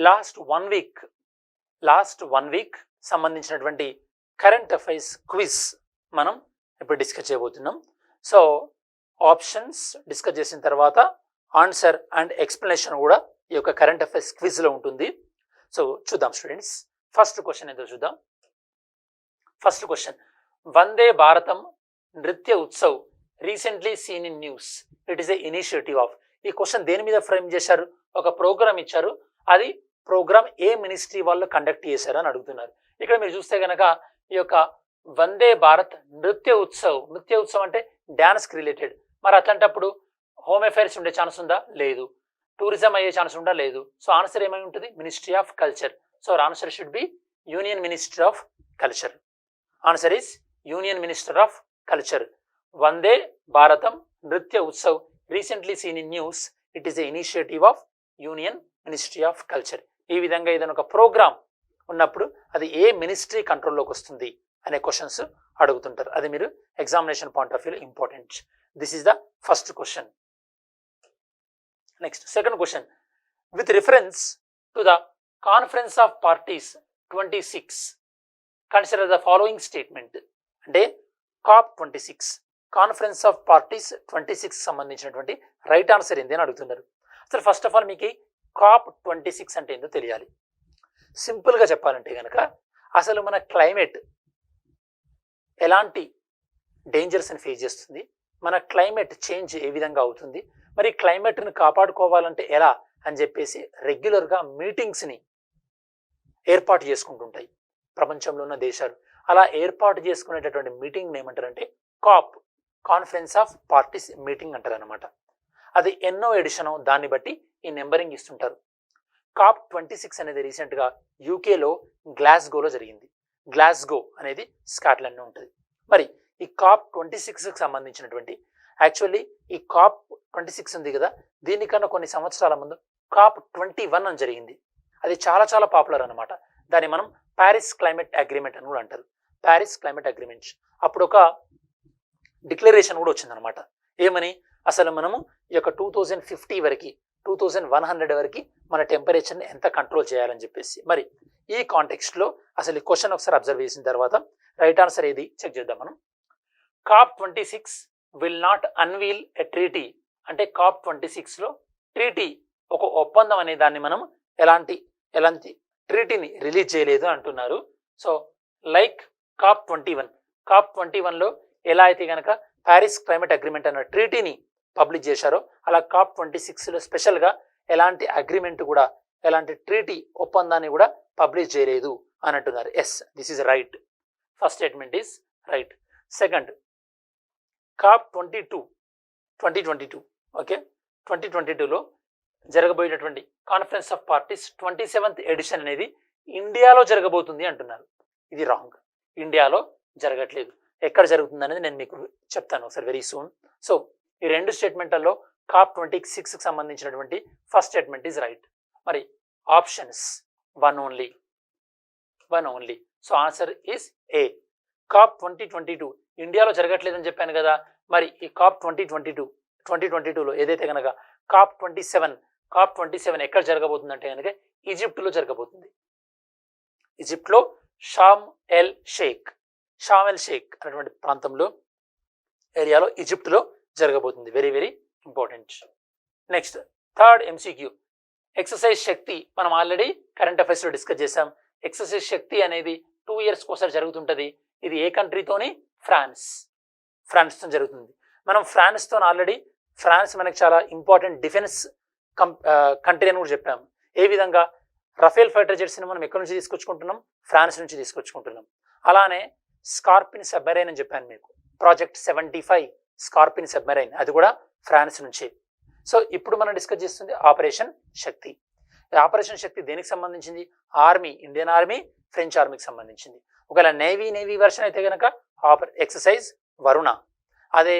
Last one week సంబంధించినటువంటి current affairs quiz మనం ఇప్పుడు డిస్కస్ చేయబోతున్నాం. సో ఆప్షన్స్ డిస్కస్ చేసిన తర్వాత ఆన్సర్ అండ్ ఎక్స్ప్లెనేషన్ కూడా ఈ యొక్క కరెంట్ అఫైర్స్ క్విజ్లో ఉంటుంది. సో చూద్దాం స్టూడెంట్స్. ఫస్ట్ క్వశ్చన్ ఏదో చూద్దాం. First question, Vande Bharatam Nritya Utsav recently seen in news, it is A initiative of. ఈ క్వశ్చన్ దేని మీద ఫ్రేమ్ చేశారు? ఒక ప్రోగ్రామ్ ఇచ్చారు, అది ప్రోగ్రామ్ ఏ మినిస్ట్రీ వాళ్ళు కండక్ట్ చేశారు అని అడుగుతున్నారు. ఇక్కడ మీరు చూస్తే కనుక ఈ యొక్క వందే భారత్ నృత్య ఉత్సవ్ అంటే డ్యాన్స్కి రిలేటెడ్. మరి అట్లాంటప్పుడు హోమ్ అఫైర్స్ ఉండే ఛాన్స్ ఉందా? లేదు. టూరిజం అయ్యే ఛాన్స్ ఉందా? లేదు. సో ఆన్సర్ ఏమై ఉంటుంది? Ministry of culture. So answer should be union minister of culture. Answer is union minister of culture. Vande Bharatam Nritya Utsav recently seen in news, it is a initiative of union ministry of culture. ఈ విధంగా ఏదైనా ఒక programme ఉన్నప్పుడు అది ఏ ministry కంట్రోల్లోకి వస్తుంది అనే questions అడుగుతుంటారు. అది మీరు ఎగ్జామినేషన్ పాయింట్ ఆఫ్ వ్యూలో important. This is the first question. Next second question, with reference to the conference of parties 26 consider the following statement. అంటే COP 26 కాన్ఫరెన్స్ ఆఫ్ పార్టీస్ 26 సంబంధించినటువంటి రైట్ ఆన్సర్ ఏంది అని అడుగుతున్నారు. అసలు ఫస్ట్ ఆఫ్ ఆల్ మీకు COP 26 అంటే ఏందో తెలియాలి. సింపుల్గా చెప్పాలంటే కనుక అసలు మన క్లైమేట్ ఎలాంటి డేంజర్స్ని ఫేస్ చేస్తుంది, మన క్లైమేట్ చేంజ్ ఏ విధంగా అవుతుంది, మరి క్లైమేట్ని కాపాడుకోవాలంటే ఎలా అని చెప్పేసి రెగ్యులర్గా మీటింగ్స్ని ఏర్పాటు చేసుకుంటుంటాయి ప్రపంచంలో ఉన్న దేశాలు. అలా ఏర్పాటు చేసుకునేటటువంటి మీటింగ్ ఏమంటారంటే COP conference of parties meeting అంటారు అనమాట. అది ఎన్నో ఎడిషనో దాన్ని బట్టి ఈ నెంబరింగ్ ఇస్తుంటారు. COP 26 అనేది రీసెంట్గా యూకేలో గ్లాస్గోలో జరిగింది. గ్లాస్గో అనేది స్కాట్లాండ్లో ఉంటుంది. మరి ఈ COP 26కి సంబంధించినటువంటి యాక్చువల్లీ ఈ COP 26 ఉంది కదా, దీనికన్నా కొన్ని సంవత్సరాల ముందు COP 21 అని జరిగింది. అది చాలా చాలా పాపులర్ అనమాట. దాన్ని మనం ప్యారిస్ క్లైమేట్ అగ్రిమెంట్ అని కూడా అంటారు. Paris climate agreement. అప్పుడు ఒక డిక్లరేషన్ కూడా వచ్చిందనమాట. ఏమని? అసలు మనము ఈ యొక్క 2050 వరకు 2100 వరకు మన టెంపరేచర్ని ఎంత కంట్రోల్ చేయాలని చెప్పేసి. మరి ఈ కాంటెక్స్ట్లో అసలు ఈ క్వశ్చన్ ఒకసారి అబ్జర్వ్ చేసిన తర్వాత రైట్ ఆన్సర్ ఏది చెక్ చేద్దాం మనం. COP 26 will not unveil a treaty. అంటే COP 26లో ట్రీటీ ఒక ఒప్పందం అనే దాన్ని మనం ఎలాంటి ట్రీటీని రిలీజ్ చేయలేదు అంటున్నారు. సో లైక్ COP 21లో ఎలా అయితే కనుక ప్యారిస్ క్లైమేట్ అగ్రిమెంట్ అన్న ట్రీటీని పబ్లిష్ చేశారో అలా COP 26లో స్పెషల్గా ఎలాంటి అగ్రిమెంట్ కూడా ఎలాంటి ట్రీటీ ఒప్పందాన్ని కూడా పబ్లిష్ చేయలేదు అని అంటున్నారు. Yes, this is right. First statement is right. Second, COP 2022 okay, 2022లో జరగబోయేటటువంటి conference of parties 27th edition అనేది ఇండియాలో జరగబోతుంది అంటున్నారు. ఇది రాంగ్. ఇండియాలో జరగట్లేదు. ఎక్కడ జరుగుతుంది అనేది నేను మీకు చెప్తాను ఒకసారి వెరీ సూన్. సో ఈ రెండు స్టేట్మెంట్లలో COP 26కి సంబంధించినటువంటి ఫస్ట్ స్టేట్మెంట్ ఈజ్ రైట్. మరి options one only. So answer is a. COP 2022 ఇండియాలో జరగట్లేదని చెప్పాను కదా. మరి ఈ COP 2022లో ఏదైతే కనుక COP 27 ఎక్కడ జరగబోతుందంటే కనుక ఈజిప్ట్లో జరగబోతుంది. ఈజిప్ట్లో షామ్ ఎల్ షేక్ అనేటువంటి ప్రాంతంలో ఏరియాలో ఈజిప్ట్లో జరగబోతుంది. Very very important. Next third MCQ, exercise Shakti. మనం ఆల్రెడీ కరెంట్ అఫైర్స్లో డిస్కస్ చేసాం. ఎక్సర్సైజ్ శక్తి అనేది 2 years ఒకసారి జరుగుతుంటుంది. ఇది ఏ కంట్రీతోని? ఫ్రాన్స్తో జరుగుతుంది. మనం ఫ్రాన్స్తో ఆల్రెడీ ఫ్రాన్స్ మనకి చాలా ఇంపార్టెంట్ డిఫెన్స్ కంట్రీ అని కూడా చెప్పాము. ఏ విధంగా రఫేల్ ఫైటర్ జెట్స్ని మనం ఎక్కడి నుంచి తీసుకొచ్చుకుంటున్నాం? ఫ్రాన్స్ నుంచి తీసుకొచ్చుకుంటున్నాం. అలానే స్కార్పిన్ సబ్మెరైన్ అని చెప్పాను మీకు. ప్రాజెక్ట్ 75 స్కార్పిన్ సబ్మెరైన్, అది కూడా ఫ్రాన్స్ నుంచే. సో ఇప్పుడు మనం డిస్కస్ చేస్తుంది ఆపరేషన్ శక్తి. ఆపరేషన్ శక్తి దేనికి సంబంధించింది? ఆర్మీ, ఇండియన్ ఆర్మీ, ఫ్రెంచ్ ఆర్మీకి సంబంధించింది. ఒకవేళ నేవీ వెర్షన్ అయితే కనుక ఎక్సర్సైజ్ వరుణ. అదే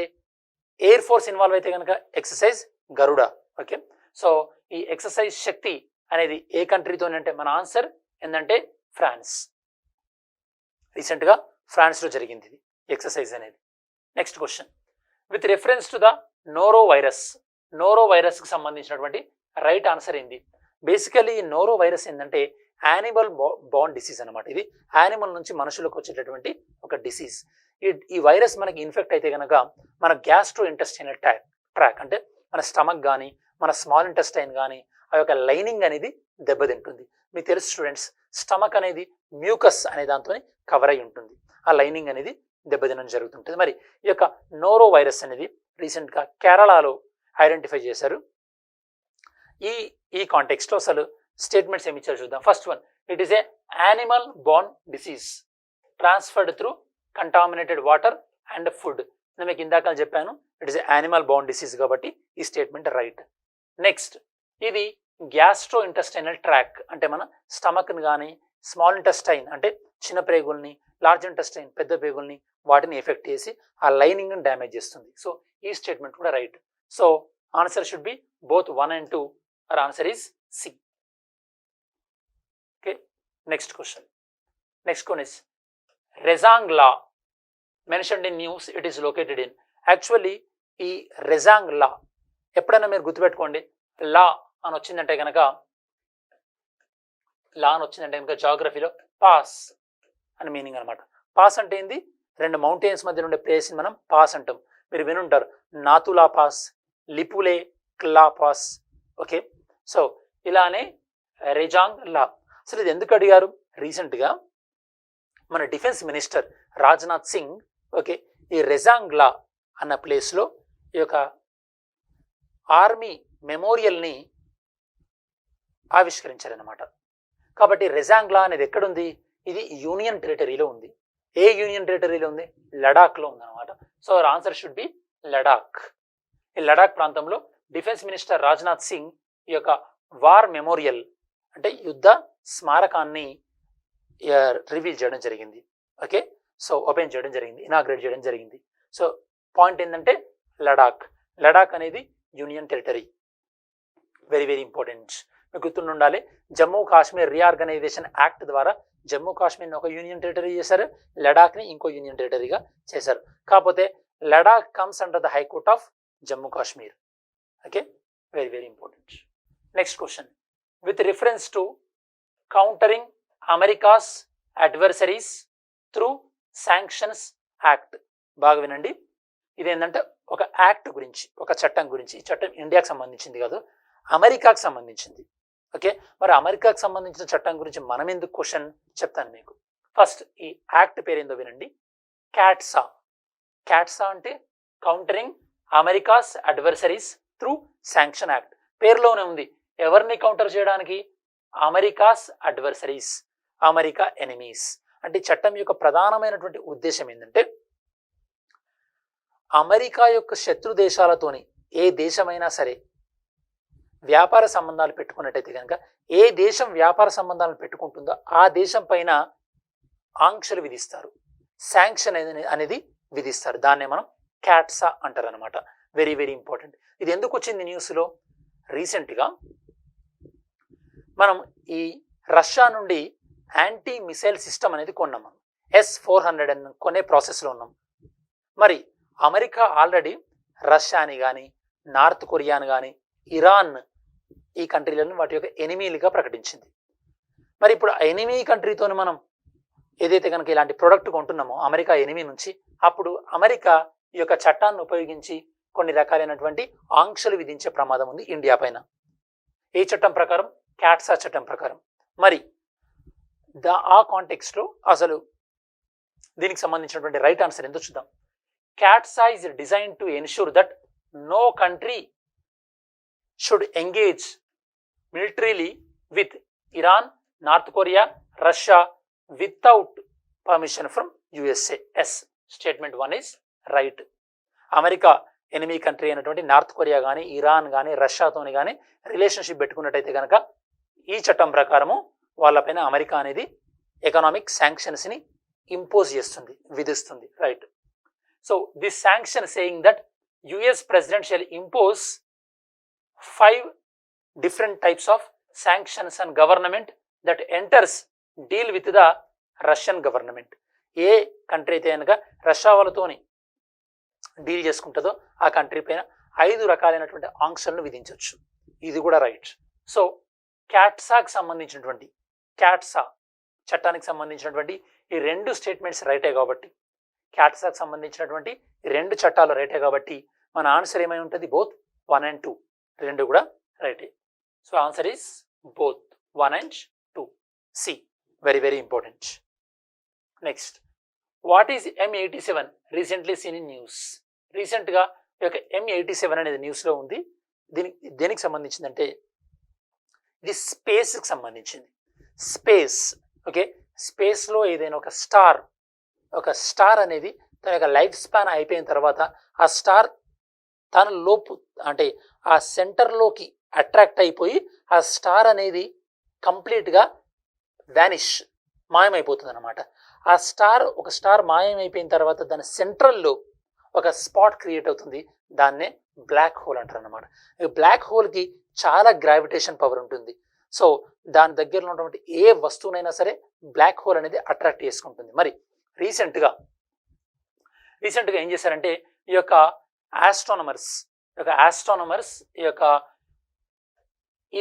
ఎయిర్ ఫోర్స్ ఇన్వాల్వ్ అయితే కనుక ఎక్సర్సైజ్ గరుడ. ఓకే, సో ఈ ఎక్సర్సైజ్ శక్తి అనేది ఏ కంట్రీతో అంటే మన ఆన్సర్ ఏంటంటే ఫ్రాన్స్. రీసెంట్గా ఫ్రాన్స్లో జరిగింది ఇది ఎక్సర్సైజ్ అనేది. Next question, with reference to the noro వైరస్కి సంబంధించినటువంటి రైట్ ఆన్సర్ ఏంది? బేసికలీ నోరో వైరస్ ఏంటంటే యానిమల్ బార్న్ డిసీజ్ అనమాట. ఇది యానిమల్ నుంచి మనుషులకు వచ్చేటటువంటి ఒక డిసీజ్. ఈ వైరస్ మనకి ఇన్ఫెక్ట్ అయితే కనుక మన గ్యాస్ట్రో ఇంటెస్టైనల్ ట్రాక్ అంటే మన స్టమక్ కానీ మన స్మాల్ ఇంటెస్టైన్ కానీ ఆ యొక్క లైనింగ్ అనేది దెబ్బతింటుంది. మీకు తెలుసు స్టూడెంట్స్, స్టమక్ అనేది మ్యూకస్ అనే దాంతో కవర్ అయి ఉంటుంది. ఆ లైనింగ్ అనేది దెబ్బతినడం జరుగుతుంటుంది. మరి ఈ యొక్క నోరో వైరస్ అనేది రీసెంట్గా కేరళలో ఐడెంటిఫై చేశారు. ఈ కాంటెక్స్ట్లో అసలు స్టేట్మెంట్స్ ఏమి ఇచ్చారు చూద్దాం. First one, it is A animal borne disease transferred through contaminated water and food. నేను మీకు ఇందాక చెప్పాను, it is A animal borne disease కాబట్టి ఈ స్టేట్మెంట్ రైట్. నెక్స్ట్, ఇది గ్యాస్ట్రో ఇంటెస్టైనల్ ట్రాక్ అంటే మన స్టమక్ని కానీ స్మాల్ ఇంటెస్టైన్ అంటే చిన్న ప్రేగుల్ని, లార్జ్ ఇంటెస్టైన్ పెద్ద ప్రేగుల్ని వాటిని ఎఫెక్ట్ చేసి ఆ లైనింగ్ని డ్యామేజ్ చేస్తుంది. సో ఈ స్టేట్మెంట్ కూడా right. So answer should B both 1 and 2. Our answer is C. Okay, next question. Next one is Rezang law mentioned in news. It is located in. Actually, ఈ రెజాంగ్ లా ఎప్పుడైనా మీరు గుర్తుపెట్టుకోండి, లా అని వచ్చిందంటే కనుక జాగ్రఫీలో పాస్ అని మీనింగ్ అనమాట. పాస్ అంటే ఏంది? 2 మౌంటైన్స్ మధ్య ఉండే ప్లేస్ని మనం పాస్ అంటాం. మీరు వినుంటారు, నాతులా పాస్, లిపులే క్లా పాస్. ఓకే, సో ఇలానే రెజాంగ్ లా. అసలు ఇది ఎందుకు అడిగారు? రీసెంట్గా మన defence minister Rajnath Singh okay ఈ రెజాంగ్ లా అన్న ప్లేస్లో ఈ యొక్క ఆర్మీ మెమోరియల్ని ఆవిష్కరించారనమాట. కాబట్టి రెజాంగ్ లా అనేది ఎక్కడుంది? ఇది యూనియన్ టెరిటరీలో ఉంది. ఏ యూనియన్ టెరిటరీలో ఉంది? లడాఖ్లో ఉందన్నమాట. So answer should B Ladakh. ఈ లడాక్ ప్రాంతంలో డిఫెన్స్ మినిస్టర్ రాజ్నాథ్ సింగ్ ఈ యొక్క వార్ మెమోరియల్ అంటే యుద్ధ స్మారకాన్ని రివీల్ చేయడం జరిగింది. ఓకే, సో ఓపెన్ చేయడం జరిగింది, ఇనాగ్రేట్ చేయడం జరిగింది. సో పాయింట్ ఏంటంటే లడాక్ అనేది union territory. Very very important, మీకు గుర్తుండాలి. జమ్మూ కాశ్మీర్ రీఆర్గనైజేషన్ యాక్ట్ ద్వారా జమ్మూ కాశ్మీర్ని ఒక యూనియన్ టెరిటరీ చేశారు, లడాఖ్ని ఇంకో యూనియన్ టెరిటరీగా చేశారు. కాకపోతే Ladakh comes under the high court of Jammu Kashmir. Okay, very very important. Next question, with reference to countering America's adversaries through sanctions act. బాగా వినండి, ఇదేంటంటే ఒక యాక్ట్ గురించి, ఒక చట్టం గురించి. ఈ చట్టం ఇండియాకి సంబంధించింది కాదు, అమెరికాకు సంబంధించింది. ఓకే, మరి అమెరికాకు సంబంధించిన చట్టం గురించి మనం ఎందుకు క్వశ్చన్ చెప్తాను మీకు. ఫస్ట్ ఈ యాక్ట్ పేరేందో వినండి, క్యాట్సా. క్యాట్సా అంటే countering America's adversaries through sanction act. పేరులోనే ఉంది, ఎవరిని కౌంటర్ చేయడానికి? America's adversaries, America enemies. అంటే చట్టం యొక్క ప్రధానమైనటువంటి ఉద్దేశం ఏంటంటే అమెరికా యొక్క శత్రు దేశాలతోని ఏ దేశమైనా సరే వ్యాపార సంబంధాలు పెట్టుకున్నట్టయితే కనుక, ఏ దేశం వ్యాపార సంబంధాలను పెట్టుకుంటుందో ఆ దేశం పైన ఆంక్షలు విధిస్తారు, శాంక్షన్ అనేది విధిస్తారు. దాన్నే మనం క్యాట్సా అంటారు అనమాట. Very very important. ఇది ఎందుకు వచ్చింది న్యూస్లో? రీసెంట్గా మనం ఈ రష్యా నుండి యాంటీ మిసైల్ సిస్టమ్ అనేది కొన్నాం. మనం S-400 అని కొనే ప్రాసెస్లో ఉన్నాం. మరి అమెరికా ఆల్రెడీ రష్యాని కానీ, నార్త్ కొరియాని కానీ, ఇరాన్ ఈ కంట్రీలను వాటి యొక్క ఎనిమీలుగా ప్రకటించింది. మరి ఇప్పుడు ఎనిమీ కంట్రీతో మనం ఏదైతే కనుక ఇలాంటి ప్రోడక్ట్ కొంటున్నామో అమెరికా ఎనిమీ నుంచి, అప్పుడు అమెరికా ఈ యొక్క చట్టాన్ని ఉపయోగించి కొన్ని రకాలైనటువంటి ఆంక్షలు విధించే ప్రమాదం ఉంది ఇండియా పైన. ఏ చట్టం ప్రకారం? క్యాట్సా చట్టం ప్రకారం. మరి ఆ కాంటెక్స్ట్లో అసలు దీనికి సంబంధించినటువంటి రైట్ ఆన్సర్ ఎంతో చూద్దాం. క్యాట్సా is designed to ensure that no country should engage militarily with Iran, North Korea, Russia without permission from USA. Yes, statement 1 is right. America enemy country అయినటువంటి నార్త్ కొరియా కానీ, ఇరాన్ కానీ, రష్యాతోని కానీ relationship పెట్టుకున్నట్టయితే కనుక ఈ చట్టం ప్రకారము వాళ్ళపైన అమెరికా అనేది ఎకనామిక్ శాంక్షన్స్ని ఇంపోజ్ చేస్తుంది, విధిస్తుంది. Right. So this sanction saying that US president shall impose 5 different types of sanctions on government that enters deal with the Russian government. A country అయితే కనుక రష్యా వాళ్ళతోని డీల్ చేసుకుంటుందో ఆ కంట్రీ పైన 5 రకాలైనటువంటి ఆంక్షలను విధించవచ్చు. ఇది కూడా రైట్. సో క్యాట్సాకి సంబంధించినటువంటి క్యాట్సా చట్టానికి సంబంధించినటువంటి ఈ రెండు స్టేట్మెంట్స్ రైటే కాబట్టి, క్యాట్సాకి సంబంధించినటువంటి ఈ రెండు చట్టాలు రైటే కాబట్టి మన ఆన్సర్ ఏమై ఉంటుంది? బోత్ 1 and 2 రెండు కూడా రైటే. So answer is both 1 and 2. C. Very very important. Next, what is M87 recently seen in news? రీసెంట్గా ఈ యొక్క M87 అనేది న్యూస్లో ఉంది. దేనికి సంబంధించిందంటే ఇది స్పేస్కి సంబంధించింది. స్పేస్, ఓకే, స్పేస్లో ఏదైనా ఒక స్టార్ అనేది తన యొక్క లైఫ్ స్పాన్ అయిపోయిన తర్వాత ఆ స్టార్ తన లోపు అంటే ఆ సెంటర్లోకి అట్రాక్ట్ అయిపోయి ఆ స్టార్ అనేది కంప్లీట్గా వ్యానిష్ మాయమైపోతుంది అనమాట. ఆ ఒక స్టార్ మాయమైపోయిన తర్వాత దాని సెంట్రల్లో ఒక స్పాట్ క్రియేట్ అవుతుంది. దాన్నే బ్లాక్ హోల్ అంటారు అనమాట. ఈ బ్లాక్ హోల్కి చాలా గ్రావిటేషన్ పవర్ ఉంటుంది. సో దాని దగ్గరలో ఉన్నటువంటి ఏ వస్తువునైనా సరే బ్లాక్ హోల్ అనేది అట్రాక్ట్ చేసుకుంటుంది. మరి రీసెంట్గా ఏం చేశారంటే ఈ యొక్క ఆస్ట్రానమర్స్ ఈ యొక్క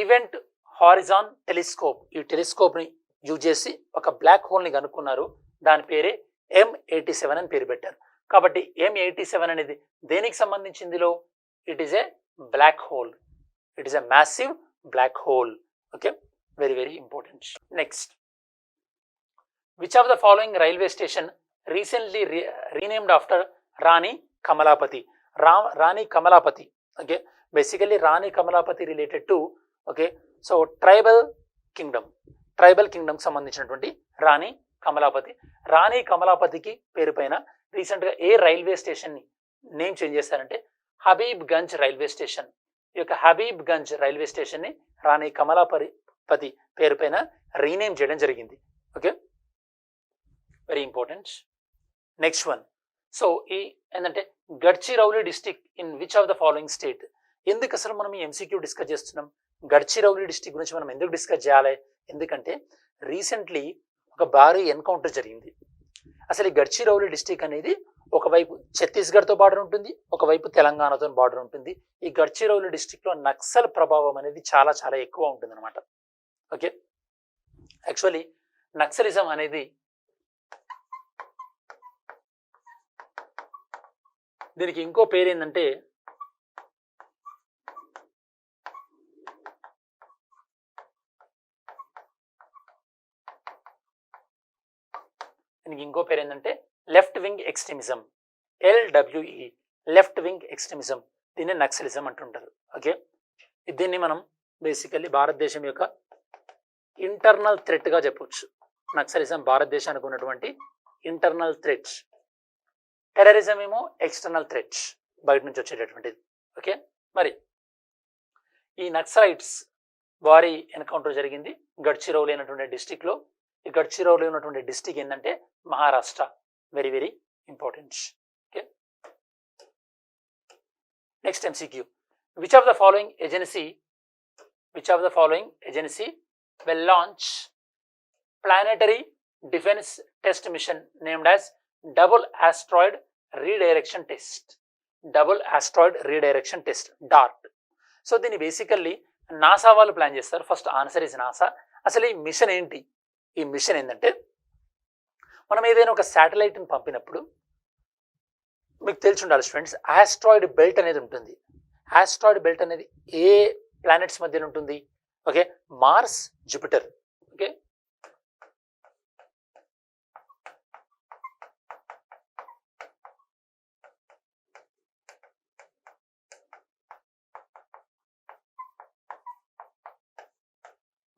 ఈవెంట్ హారిజాన్ టెలిస్కోప్, ఈ టెలిస్కోప్ని యూజ్ చేసి ఒక బ్లాక్ హోల్ని కనుక్కున్నారు. దాని పేరే M87 అని పేరు పెట్టారు. కాబట్టి M87 అనేది దేనికి సంబంధించిందిలో? It is a black hole. It is a massive black hole. Okay, very very important. Next, which of the following railway station recently renamed after Rani Kamlapati? Rani Kamlapati, okay, basically Rani Kamlapati related to, okay, so tribal kingdom సంబంధించినటువంటి రాణి కమలాపతికి పేరు పైన రీసెంట్గా ఏ railway స్టేషన్ని name change చేశారంటే Habibganj railway station. ఈ యొక్క హబీబ్గంజ్ రైల్వే స్టేషన్ని రాణి కమలాపతి పేరు పైన రీనేమ్ చేయడం జరిగింది. Okay, very important. Next one, so ఈ ఏంటంటే Gadchiroli district in which of the following state? ఎందుకు అసలు మనం ఈ MCQ డిస్కస్ చేస్తున్నాం? గడ్చిరౌలి డిస్టిక్ గురించి మనం ఎందుకు డిస్కస్ చేయాలి? ఎందుకంటే రీసెంట్లీ ఒక భారీ ఎన్కౌంటర్ జరిగింది. అసలు ఈ గడ్చిరౌలి డిస్టిక్ అనేది ఒకవైపు ఛత్తీస్గఢ్తో బార్డర్ ఉంటుంది, ఒకవైపు తెలంగాణతో బార్డర్ ఉంటుంది. ఈ గడ్చిరౌలి డిస్టిక్లో నక్సల్ ప్రభావం అనేది చాలా చాలా ఎక్కువ ఉంటుంది అనమాట. ఓకే, యాక్చువల్లీ నక్సలిజం అనేది దీనికి ఇంకో పేరు ఏంటంటే left wing extremism. LWE, left wing extremism. దీన్ని నక్సలిజం అంటుంటారు. ఓకే, దీన్ని మనం బేసికల్లీ భారతదేశం యొక్క ఇంటర్నల్ థ్రెట్గా చెప్పొచ్చు. నక్సలిజం భారతదేశానికి ఉన్నటువంటి ఇంటర్నల్ థ్రెట్స్, టెర్రరిజం ఏమో ఎక్స్టర్నల్ థ్రెట్స్, బయట నుంచి వచ్చేటటువంటిది. ఓకే, మరి ఈ నక్సలైట్స్ వారి ఎన్కౌంటర్ జరిగింది గడ్చిరౌలి అయినటువంటి డిస్టిక్లో. ఈ గడ్చిరౌలి ఉన్నటువంటి డిస్టిక్ ఏంటంటే Maharashtra. Very very important. Okay, next MCQ, which of the following agency will launch planetary defense test mission named as double asteroid redirection test DART. So దీన్ని బేసికల్లీ నాసా వాళ్ళు ప్లాన్ చేస్తారు. First answer is NASA. అసలు ఈ machine ఏంటి? ఈ machine ఏంటంటే మనం ఏదైనా ఒక శాటిలైట్ని పంపినప్పుడు మీకు తెలిసి ఉండాలి స్టూడెంట్స్, ఆస్ట్రాయిడ్ బెల్ట్ అనేది ఉంటుంది. ఆస్ట్రాయిడ్ బెల్ట్ అనేది ఏ ప్లానెట్స్ మధ్యలో ఉంటుంది? Okay, Mars, Jupiter. ఓకే,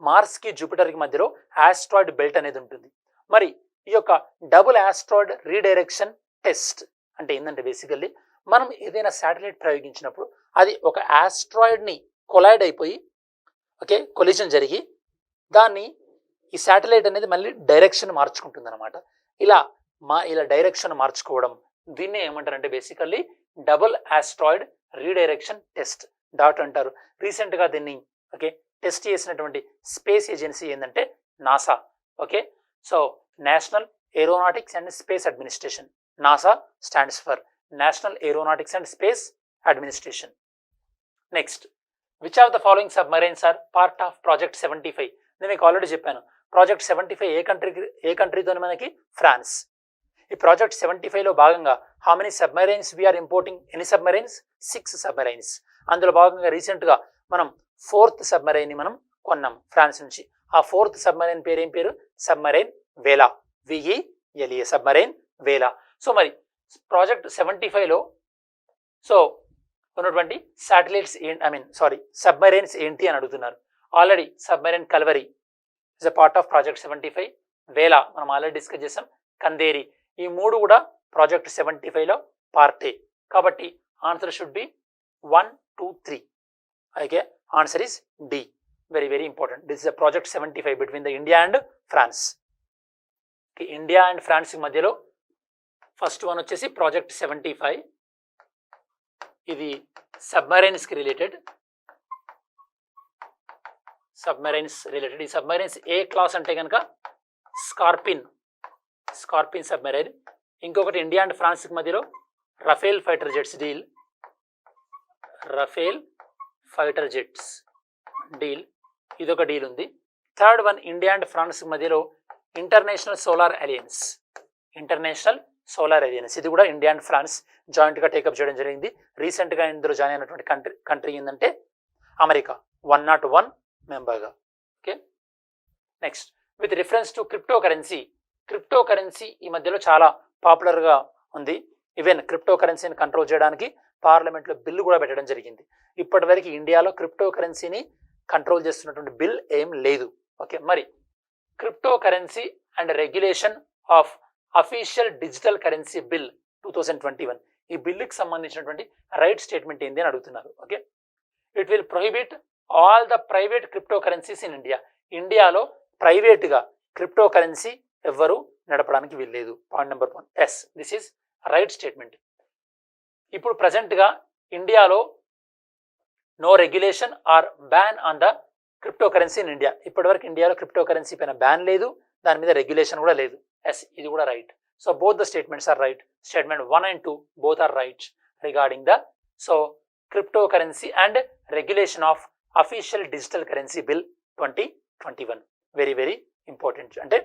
మార్స్కి జూపిటర్కి మధ్యలో ఆస్ట్రాయిడ్ బెల్ట్ అనేది ఉంటుంది. మరి ఈ యొక్క డబుల్ ఆస్ట్రాయిడ్ రీడైరెక్షన్ టెస్ట్ అంటే ఏంటంటే బేసికల్లీ మనం ఏదైనా శాటిలైట్ ప్రయోగించినప్పుడు అది ఒక ఆస్ట్రాయిడ్ని కొలైడ్ అయిపోయి, ఓకే, కొలిజన్ జరిగి దాన్ని ఈ శాటిలైట్ అనేది మళ్ళీ డైరెక్షన్ మార్చుకుంటుంది అనమాట. ఇలా డైరెక్షన్ మార్చుకోవడం దీన్ని ఏమంటారంటే basically double asteroid redirection test డాట్ అంటారు. రీసెంట్గా దీన్ని ఓకే టెస్ట్ చేసినటువంటి స్పేస్ ఏజెన్సీ ఏంటంటే NASA. Okay, so national aeronautics and space administration. NASA stands for national aeronautics and space administration. Next, which of the following submarines are part of project 75? నేను మీకు already చెప్పాను, project 75 ఏ కంట్రీతో మనకి? France. ఈ project 75లో భాగంగా how many submarines we are importing? ఎన్ని submarines? 6 submarines. అందులో భాగంగా రీసెంట్గా మనం 4th సబ్మరైన్ని మనం కొన్నాం ఫ్రాన్స్ నుంచి. ఆ 4th సబ్మరైన్ పేరు ఏం పేరు? సబ్మరైన్ వేలా, VELA, సబ్మరైన్ వేలా. సో మరి ప్రాజెక్ట్ 75లో సో ఉన్నటువంటి శాటిలైట్స్ సబ్మరైన్స్ ఏంటి అని అడుగుతున్నారు. Already submarine Calvary is a part of project 75. వేలా మనం ఆల్రెడీ డిస్కస్ చేసాం. కందేరి, ఈ 3 కూడా ప్రాజెక్ట్ 75లో పార్టే. కాబట్టి answer should be 1, 2, 3. Okay, answer is D. Very very important. This is a project 75 between the India and France. India and France మధ్యలో first one వచ్చేసి ప్రాజెక్ట్ 75. ఇది సబ్మరైన్స్కి రిలేటెడ్. ఈ సబ్మరైన్స్ ఏ క్లాస్ అంటే కనుక స్కార్పిన్ సబ్మరైన్. ఇంకొకటి ఇండియా అండ్ ఫ్రాన్స్ మధ్యలో రఫేల్ ఫైటర్ జెట్స్ డీల్, ఇదొక డీల్ ఉంది. Third one India and France మధ్యలో ఇంటర్నేషనల్ సోలార్ అలయన్స్, ఇది కూడా ఇండియా అండ్ ఫ్రాన్స్ జాయింట్గా టేకప్ చేయడం జరిగింది. రీసెంట్గా ఇందులో జాయిన్ అయినటువంటి కంట్రీ ఏంటంటే అమెరికా, 101 మెంబర్గా. Okay, next with reference to crypto currency ఈ మధ్యలో చాలా పాపులర్గా ఉంది. ఈవెన్ క్రిప్టో కరెన్సీని కంట్రోల్ చేయడానికి పార్లమెంట్లో బిల్లు కూడా పెట్టడం జరిగింది. ఇప్పటివరకు ఇండియాలో క్రిప్టో కరెన్సీని కంట్రోల్ చేస్తున్నటువంటి బిల్ ఏం లేదు. ఓకే, మరి crypto currency and regulation of official digital currency bill 2021, ఈ బిల్లుకి సంబంధించినటువంటి రైట్ స్టేట్మెంట్ ఏంది అని అడుగుతున్నారు. Okay, it will prohibit all the private crypto currencies in India. ఇండియాలో ప్రైవేట్గా క్రిప్టో కరెన్సీ ఎవ్వరూ నడపడానికి వీల్లేదు. Point number 1, yes, this is right statement. ఇప్పుడు ప్రజెంట్గా ఇండియాలో no regulation or ban on the crypto currency in India. ఇప్పటివరకు ఇండియాలో క్రిప్టో కరెన్సీ పైన బ్యాన్ లేదు, దాని మీద రెగ్యులేషన్ కూడా లేదు. ఎస్, ఇది కూడా right. So both the statements are right. Statement 1 and 2 both are right regarding the cryptocurrency and regulation of official digital currency bill 2021. Very very important. అంటే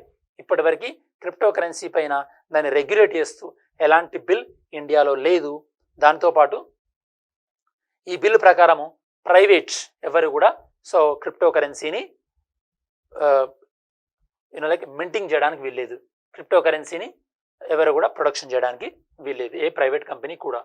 ఇప్పటివరకు క్రిప్టో కరెన్సీ పైన దాన్ని రెగ్యులేట్ చేస్తూ ఎలాంటి బిల్ ఇండియాలో లేదు. దాంతోపాటు ఈ బిల్ ప్రకారము ప్రైవేట్ ఎవరు కూడా క్రిప్టో కరెన్సీని మింటింగ్ చేయడానికి వీల్లేదు. క్రిప్టో కరెన్సీని ఎవరు కూడా ప్రొడక్షన్ చేయడానికి వీల్లేదు, ఏ ప్రైవేట్ కంపెనీ కూడా.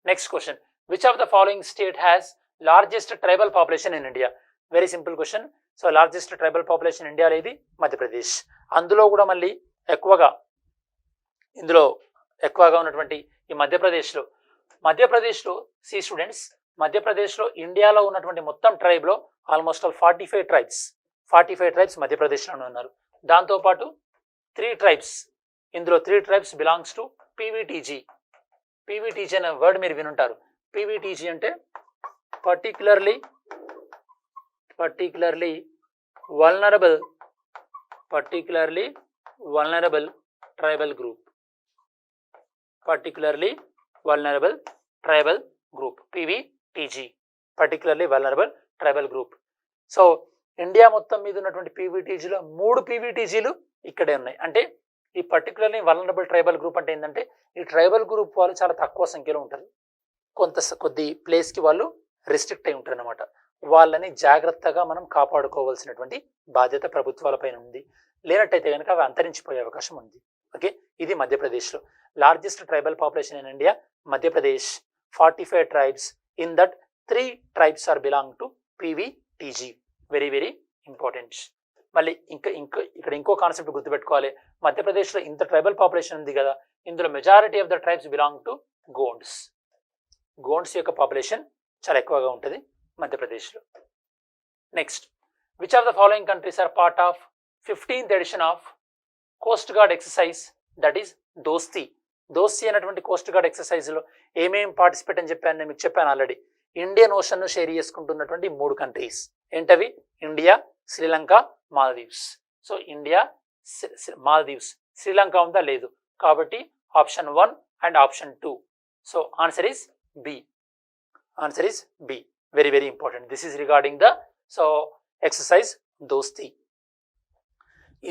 Next question, which of the following state has largest tribal population in India? Very simple question. So largest tribal population ఇండియాలో ఇది మధ్యప్రదేశ్. అందులో కూడా మళ్ళీ ఇందులో ఎక్కువగా ఉన్నటువంటి ఈ మధ్యప్రదేశ్లో సి స్టూడెంట్స్, మధ్యప్రదేశ్లో ఇండియాలో ఉన్నటువంటి మొత్తం ట్రైబ్లో ఆల్మోస్ట్ ఆల్ 45 ట్రైబ్స్ మధ్యప్రదేశ్లోనే ఉన్నారు. దాంతోపాటు 3 ట్రైబ్స్, ఇందులో 3 ట్రైబ్స్ బిలాంగ్స్ టు పీవీటీజీ అనే వర్డ్ మీరు వినుంటారు. పీవీటీజీ అంటే particularly vulnerable tribal group. PVTG, particularly vulnerable tribal group. So India మొత్తం మీద ఉన్నటువంటి పీవీటీజీలో 3 పీవీటీజీలు ఇక్కడే ఉన్నాయి. అంటే ఈ పర్టికులర్లీ వల్నరబుల్ ట్రైబల్ గ్రూప్ అంటే ఏంటంటే ఈ ట్రైబల్ గ్రూప్ వాళ్ళు చాలా తక్కువ సంఖ్యలో ఉంటారు, కొద్ది ప్లేస్కి వాళ్ళు రెస్ట్రిక్ట్ అయి ఉంటారు అనమాట. వాళ్ళని జాగ్రత్తగా మనం కాపాడుకోవాల్సినటువంటి బాధ్యత ప్రభుత్వాలపైన ఉంది. లేనట్టయితే కనుక అవి అంతరించిపోయే అవకాశం ఉంది. ఓకే, ఇది మధ్యప్రదేశ్లో largest tribal population in India. Madhya Pradesh 45 tribes, in that 3 tribes are belong to PVTG. Very very important. మళ్ళీ ఇక్కడ ఇంకో కాన్సెప్ట్ గుర్తుపెట్టుకోవాలి. మధ్యప్రదేశ్లో ఇంత ట్రైబల్ పాపులేషన్ ఉంది కదా, ఇందులో majority of the tribes belong to Gonds యొక్క పాపులేషన్ చాలా ఎక్కువగా ఉంటుంది మధ్యప్రదేశ్లో. Next, which of the following countries are part of 15th edition of coast guard exercise, that is Dosti అనేటువంటి కోస్ట్ గార్డ్ ఎక్సర్సైజ్లో ఏమేమి పార్టిసిపేట్ అని చెప్పాను, నేను మీకు చెప్పాను ఆల్రెడీ. ఇండియన్ ఓషన్ను షేర్ చేసుకుంటున్నటువంటి 3 కంట్రీస్ ఏంటవి? India, Sri Lanka, Maldives. So India, Maldives, Sri Lanka ఉందా? లేదు. కాబట్టి option 1 and option 2. So answer is B. Very very important. This is regarding the so exercise Dosti.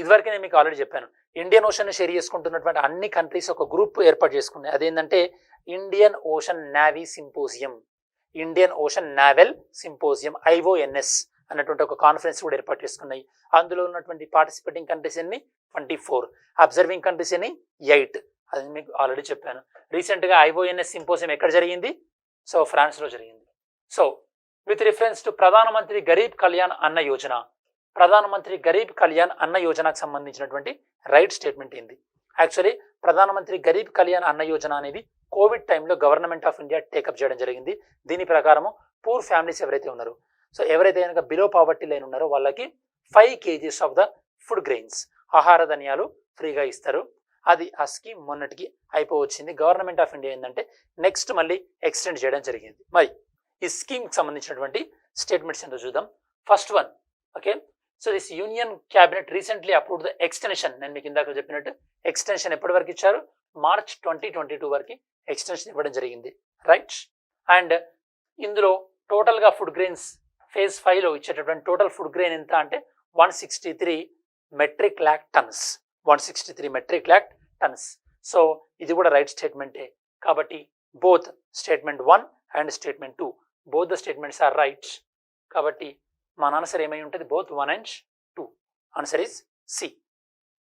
ఇదివరకు నేను మీకు ఆల్రెడీ చెప్పాను, ఇండియన్ ఓషన్ షేర్ చేసుకుంటున్నటువంటి అన్ని కంట్రీస్ ఒక గ్రూప్ ఏర్పాటు చేసుకున్నాయి. అదేంటంటే Indian Ocean navy symposium, Indian Ocean naval symposium, IONS అన్నటువంటి ఒక కాన్ఫరెన్స్ కూడా ఏర్పాటు చేసుకున్నాయి. అందులో ఉన్నటువంటి పార్టిసిపేటింగ్ కంట్రీస్ ఎన్ని 24, అబ్జర్వింగ్ కంట్రీస్ ఎన్ని 8. అది మీకు ఆల్రెడీ చెప్పాను. రీసెంట్గా IONS సింపోజియం ఎక్కడ జరిగింది? సో ఫ్రాన్స్లో జరిగింది. సో విత్ రిఫరెన్స్ టు ప్రధానమంత్రి గరీబ్ కళ్యాణ్ అన్న యోజన, ప్రధానమంత్రి గరీబ్ కళ్యాణ్ అన్న యోజనకు సంబంధించినటువంటి రైట్ స్టేట్మెంట్ ఏంది? యాక్చువల్లీ ప్రధానమంత్రి గరీబ్ కళ్యాణ్ అన్న యోజన అనేది కోవిడ్ టైంలో గవర్నమెంట్ ఆఫ్ ఇండియా టేకప్ చేయడం జరిగింది. దీని ప్రకారము పూర్ ఫ్యామిలీస్ ఎవరైతే ఉన్నారో, సో ఎవరైతే కనుక బిలో పావర్టీ లైన్ ఉన్నారో వాళ్ళకి 5 kgs of the food grains, ఆహార ధాన్యాలు ఫ్రీగా ఇస్తారు. అది ఆ స్కీమ్ మొన్నటికి అయిపోవచ్చింది. గవర్నమెంట్ ఆఫ్ ఇండియా ఏంటంటే నెక్స్ట్ మళ్ళీ ఎక్స్టెండ్ చేయడం జరిగింది. మరి ఈ స్కీమ్కి సంబంధించినటువంటి స్టేట్మెంట్స్ ఏంటో చూద్దాం. First one, okay, so this union cabinet recently approved the extension. నేను మీకు ఇందాక చెప్పినట్టు ఎక్స్టెన్షన్ ఎప్పటి వరకు ఇచ్చారు? మార్చ్ 2022 వరకు ఎక్స్టెన్షన్ ఇవ్వడం జరిగింది, రైట్. అండ్ ఇందులో టోటల్గా ఫుడ్ గ్రెయిన్స్ ఫేజ్ 5లో ఇచ్చేటటువంటి టోటల్ ఫుడ్ గ్రెయిన్ ఎంత అంటే 163 metric lakh tons, 163 metric lakh tons. So ఇది కూడా రైట్ స్టేట్మెంటే. కాబట్టి both statement 1 and statement 2, both the statements are right. కాబట్టి మన ఆన్సర్ ఏమై ఉంటుంది? Both 1 and 2. Answer is C.